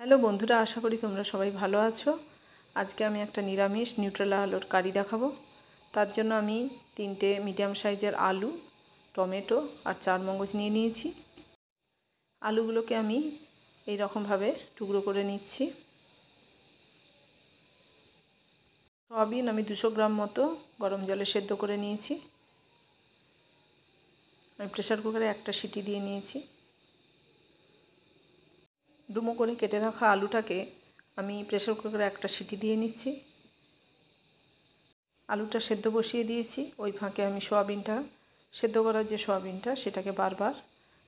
Hello বন্ধুরা, আশা করি তোমরা সবাই ভালো আছো। আজকে আমি একটা নিরামিষ নিউট্রেলা আলুর কারি দেখাবো। তার জন্য আমি 3টে মিডিয়াম সাইজের আলু, টমেটো আর 4 মগজ নিয়ে নিয়েছি। আলুগুলোকে আমি এই রকমভাবে টুকরো করে নিচ্ছি। সয়াবিন আমি 200 গ্রাম মতো গরম জলে সেদ্ধ করে নিয়েছি। আমি প্রেসার কুকারে একটা সিটি দিয়ে নিয়েছি। ডুমো করে কেটে রাখা আলুটাকে আমি প্রেসার কুকারে একটা সিটি দিয়ে নিচ্ছি। আলুটা সেদ্ধ বসিয়ে দিয়েছি। ওই ফাঁকে আমি সয়াবিনটা সেদ্ধ করার যে সয়াবিনটা সেটাকে বারবার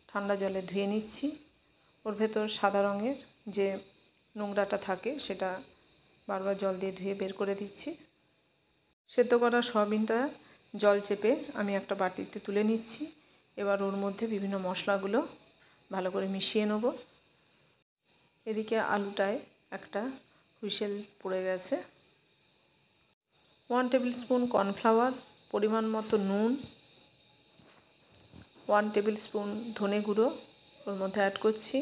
ঠান্ডা জলে ধুয়ে নিচ্ছি। ওর ভেতর সাদা রঙের যে নোংরাটা থাকে সেটা বারবার জল দিয়ে ধুয়ে বের করে দিচ্ছি। সেদ্ধ করা সয়াবিনটা জল চেপে আমি একটা বাটিতে তুলে নিচ্ছি। এবার ওর মধ্যে বিভিন্ন মশলাগুলো ভালো করে মিশিয়ে নেব। এদিকে আলুটায় একটা হুইসেল পড়ে গেছে। 1 টেবিল স্পুন কর্নফ্লাওয়ার, পরিমাণ মতো নুন, 1 টেবিল স্পুন ধনে গুঁড়ো ওর মধ্যে অ্যাড করছি,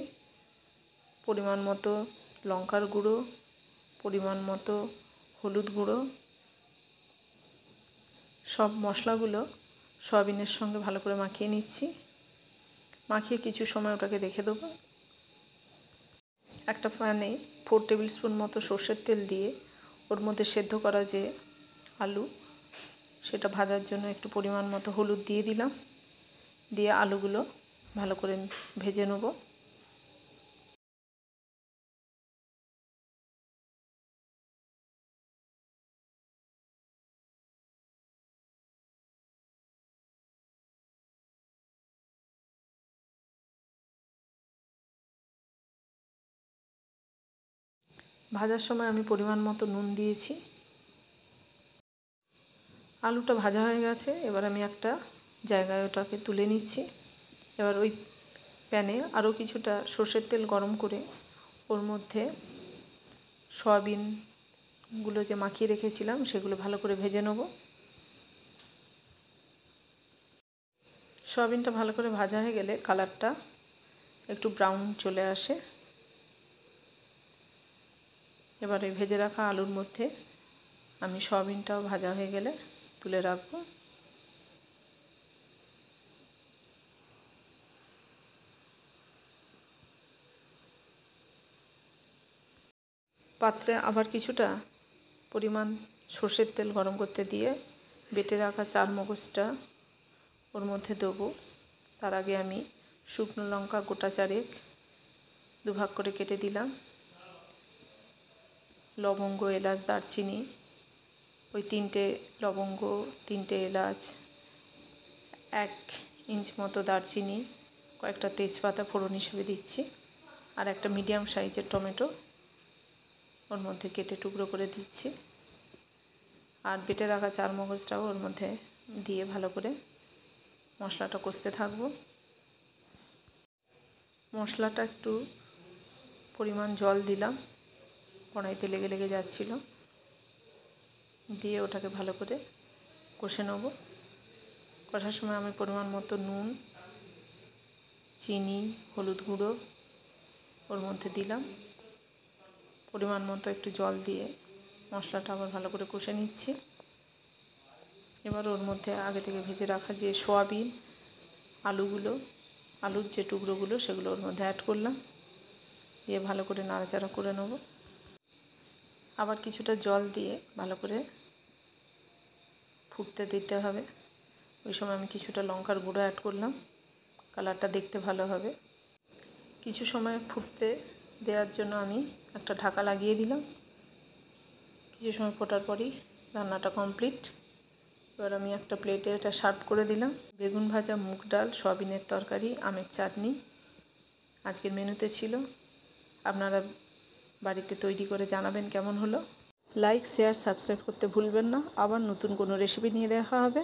পরিমাণ মতো লঙ্কার গুঁড়ো, পরিমাণ মতো হলুদ গুঁড়ো। সব মশলাগুলো সয়াবিনের সঙ্গে ভালো করে মাখিয়ে নিচ্ছি। মাখিয়ে কিছু সময় ওটাকে রেখে দেবো। একটা প্যানে 4 টেবিল স্পুন মতো সর্ষের তেল দিয়ে ওর মধ্যে সেদ্ধ করা যে আলু সেটা ভাজার জন্য একটু পরিমাণ মতো হলুদ দিয়ে দিলাম। দিয়ে আলুগুলো ভালো করে ভেজে নেব। ভাজার সময় আমি পরিমাণ মতো নুন দিয়েছি। আলুটা ভাজা হয়ে গেছে। এবার আমি একটা জায়গায় ওটাকে তুলে নিচ্ছি। এবার ওই প্যানে আরও কিছুটা সর্ষের তেল গরম করে ওর মধ্যে সয়াবিনগুলো যে মাখিয়ে রেখেছিলাম সেগুলো ভালো করে ভেজে নেব। সয়াবিনটা ভালো করে ভাজা হয়ে গেলে কালারটা একটু ব্রাউন চলে আসে। এবার এই ভেজে রাখা আলুর মধ্যে আমি সয়াবিনটাও ভাজা হয়ে গেলে তুলে রাখবো। পাত্রে আবার কিছুটা পরিমাণ সর্ষের তেল গরম করতে দিয়ে বেটে রাখা 4 মগজটা ওর মধ্যে দেবো। তার আগে আমি শুকনো লঙ্কা গোটা 4 দুভাগ করে কেটে দিলাম। লবঙ্গ, এলাচ, দারচিনি, ওই 3টে লবঙ্গ, 3টে এলাচ, 1 ইঞ্চ মতো দারচিনি, কয়েকটা তেজপাতা ফোড়ন হিসেবে দিচ্ছি। আর একটা মিডিয়াম সাইজের টমেটো ওর মধ্যে কেটে টুকরো করে দিচ্ছি। আর বেটে রাখা 4 মগজটাও ওর মধ্যে দিয়ে ভালো করে মশলাটা কষতে থাকবো। মশলাটা একটু পরিমাণ জল দিলাম, কড়াইতে লেগে লেগে যাচ্ছিল। দিয়ে ওটাকে ভালো করে কষে নেব। কষার সময় আমি পরিমাণ মতো নুন, চিনি, হলুদ গুঁড়ো ওর মধ্যে দিলাম। পরিমাণ মতো একটু জল দিয়ে মশলাটা আবার ভালো করে কষে নিচ্ছি। এবার ওর মধ্যে আগে থেকে ভেজে রাখা যে সয়াবিন, আলুর যে টুকরোগুলো সেগুলো ওর মধ্যে অ্যাড করলাম। দিয়ে ভালো করে নাড়াচাড়া করে নেব। আবার কিছুটা জল দিয়ে ভালো করে ফুটতে দিতে হবে। ওই সময় আমি কিছুটা লঙ্কার গুঁড়ো অ্যাড করলাম, কালারটা দেখতে ভালো হবে। কিছু সময় ফুটতে দেওয়ার জন্য আমি একটা ঢাকা লাগিয়ে দিলাম। কিছু সময় ফোটার পরই রান্নাটা কমপ্লিট। এবার আমি একটা প্লেটে এটা সার্ভ করে দিলাম। বেগুন ভাজা, মুগ ডাল, সয়াবিনের তরকারি, আমের চাটনি আজকের মেনুতে ছিল। আপনারা বাড়িতে তৈরি করে জানাবেন কেমন হলো। লাইক, শেয়ার, সাবস্ক্রাইব করতে ভুলবেন না। আবার নতুন কোনো রেসিপি নিয়ে দেখা হবে।